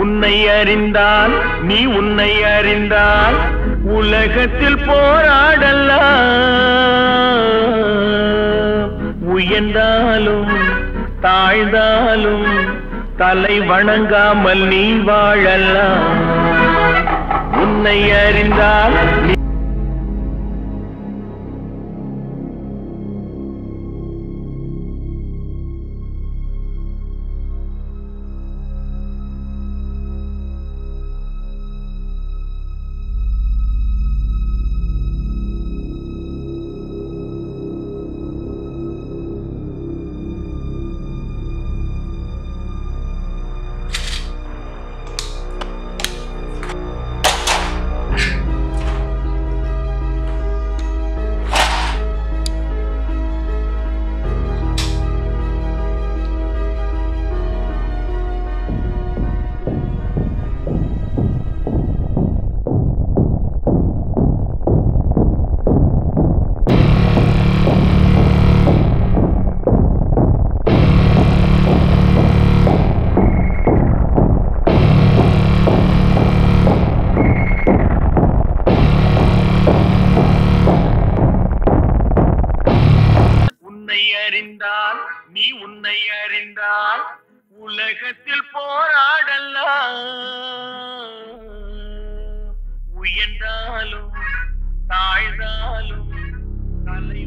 உன்னை அறிந்தால் நீ உன்னை அறிந்தால் உலகத்தில் போராடலாம். உயர்ந்தாலும் தாழ்ந்தாலும் தலை வணங்காமல் நீ வாழலாம். உன்னை அறிந்தால் நீ உன்னை அறிந்தால் உலகத்தில் போராடலாம். உயர்ந்தாலும் தாழ்ந்தாலும் தலை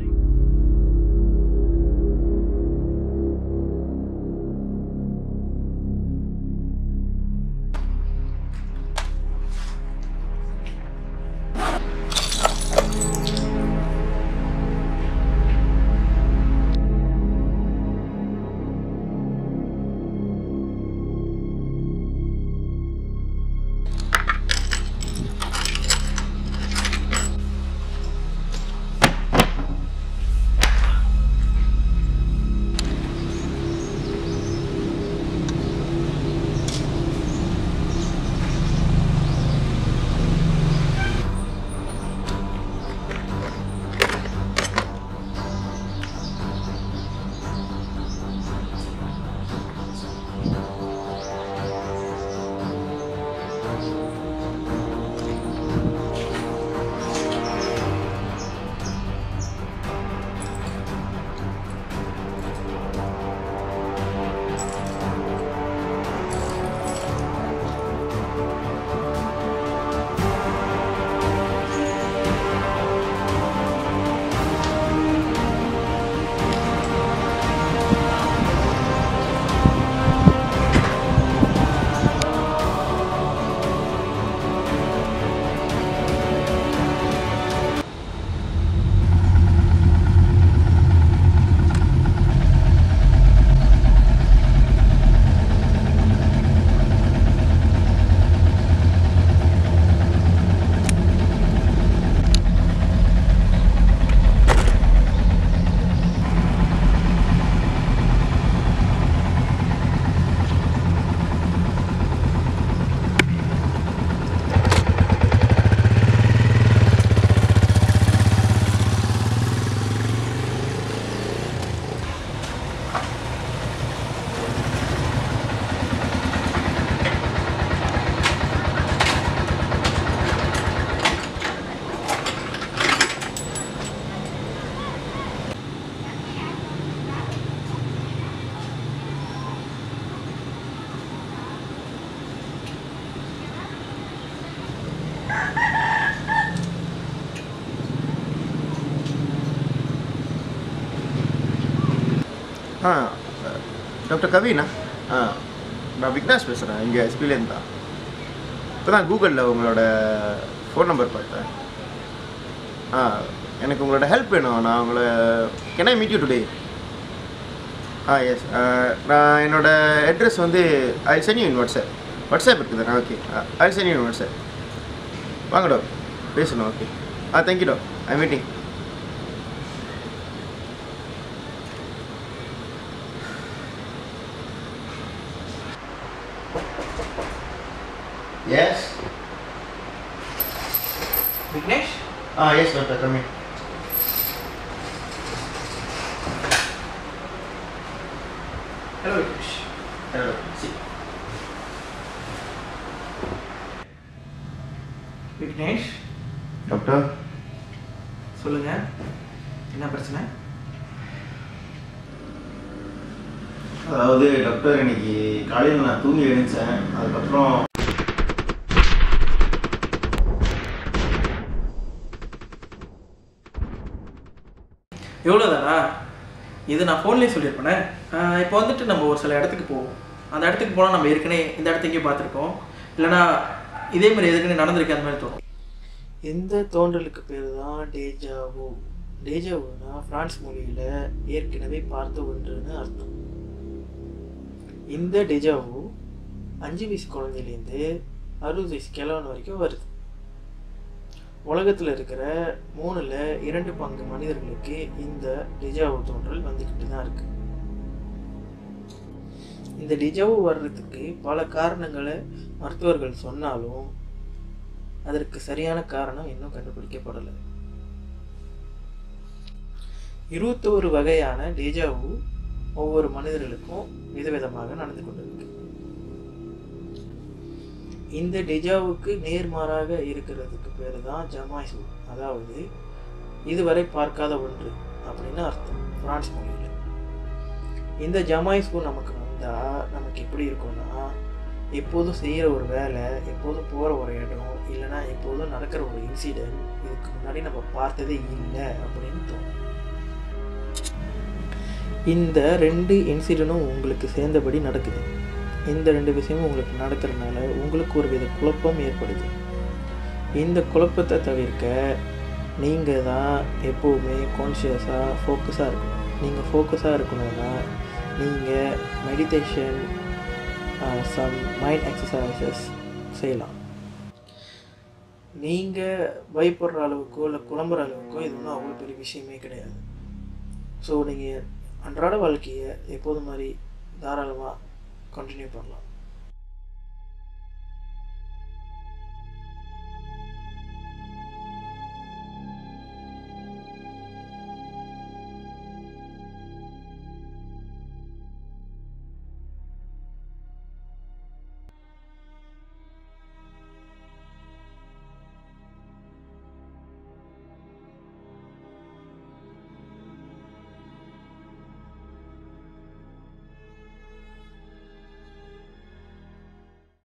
டாக்டர் கவினா, நான் விக்னேஷ் பேசுகிறேன். இங்கே எஸ்பிலேருந்து தான். இப்போ தான் கூகுளில் உங்களோட ஃபோன் நம்பர் பார்த்தேன். எனக்கு உங்களோட ஹெல்ப் வேணும். நான் உங்களை can I meet you today? Yes. நான் என்னோடய அட்ரஸ் வந்து I sent you in WhatsApp இருக்குது. Okay, I sent you in WhatsApp. வாங்க டாக்டர், பேசணும். Okay, thank you doctor. I meeting. Yes. Vignesh? Yes, doctor. Come in. Hello, Vignesh. Hello. See. Vignesh, doctor சொல்லுங்கள், என்ன பிரச்சனை? அதாவது டாக்டர் இன்னைக்கு காலையில் நான் தூங்கி எழுந்தேன். அதுக்கப்புறம் எவ்வளோதானா? இது நான் ஃபோன்லேயே சொல்லியிருப்பேனே. இப்போ வந்துட்டு நம்ம ஒரு சில இடத்துக்கு போவோம். அந்த இடத்துக்கு போனால் நம்ம ஏற்கனவே இந்த இடத்துக்கே பார்த்துருக்கோம், இல்லைனா இதே மாதிரி எதுக்குன்னு நடந்திருக்கு, அந்த மாதிரி தோணும். இந்த தோன்றலுக்கு பேர் தான் டேஜாவோ. டேஜாவோனா ஃப்ரான்ஸ் மொழியில் ஏற்கனவே பார்த்த ஒன்றுன்னு அர்த்தம். இந்த டேஜாவோ 5 வயசு குழந்தையிலேருந்து 60 வயசு கிழவன் வரைக்கும் வருது. உலகத்தில் இருக்கிற 3ல் 2 பங்கு மனிதர்களுக்கு இந்த டெஜாவோ தோன்றல் வந்துக்கிட்டு தான் இருக்கு. இந்த டெஜாவோ வர்றதுக்கு பல காரணங்களை மருத்துவர்கள் சொன்னாலும் அதற்கு சரியான காரணம் இன்னும் கண்டுபிடிக்கப்படலை. 21 வகையான டெஜாவோ ஒவ்வொரு மனிதர்களுக்கும் விதவிதமாக நடந்து கொண்டிருக்கு. இந்த டெஜாவுக்கு நேர்மாறாக இருக்கிறதுக்கு பேர் தான் ஜமாய்ஸு, அதாவது இதுவரை பார்க்காத ஒன்று அப்படின்னு அர்த்தம் பிரான்ஸ் மொழியில். இந்த ஜமாய்ஸு நமக்கு வந்தால் நமக்கு எப்படி இருக்கும்னா, எப்போதும் செய்கிற ஒரு வேலை, எப்போதும் போகிற ஒரு இடம், இல்லைனா எப்போதும் நடக்கிற ஒரு இன்சிடென்ட் இதுக்கு முன்னாடி நம்ம பார்த்ததே இல்லை அப்படின்னு தோணும். இந்த 2 இன்சிடென்ட்டும் உங்களுக்கு சேர்ந்தபடி நடக்குது. இந்த 2 விஷயமும் உங்களுக்கு நடக்கிறதுனால உங்களுக்கு ஒரு வித குழப்பம் ஏற்படுது. இந்த குழப்பத்தை தவிர்க்க நீங்கள் தான் எப்போவுமே கான்ஷியஸாக ஃபோக்கஸாக இருக்கணும். நீங்கள் ஃபோக்கஸாக இருக்கணும்னா நீங்கள் மெடிடேஷன், சம் மைண்ட் எக்ஸசைசஸ் செய்யலாம். நீங்கள் பயப்படுற அளவுக்கோ இல்லை குழம்புற அளவுக்கோ இது ஒன்றும் அவ்வளோ பெரிய விஷயமே கிடையாது. ஸோ நீங்கள் அன்றாட வாழ்க்கையை எப்போது மாதிரி தாராளமாக கண்டினியூ பண்ணலாம்.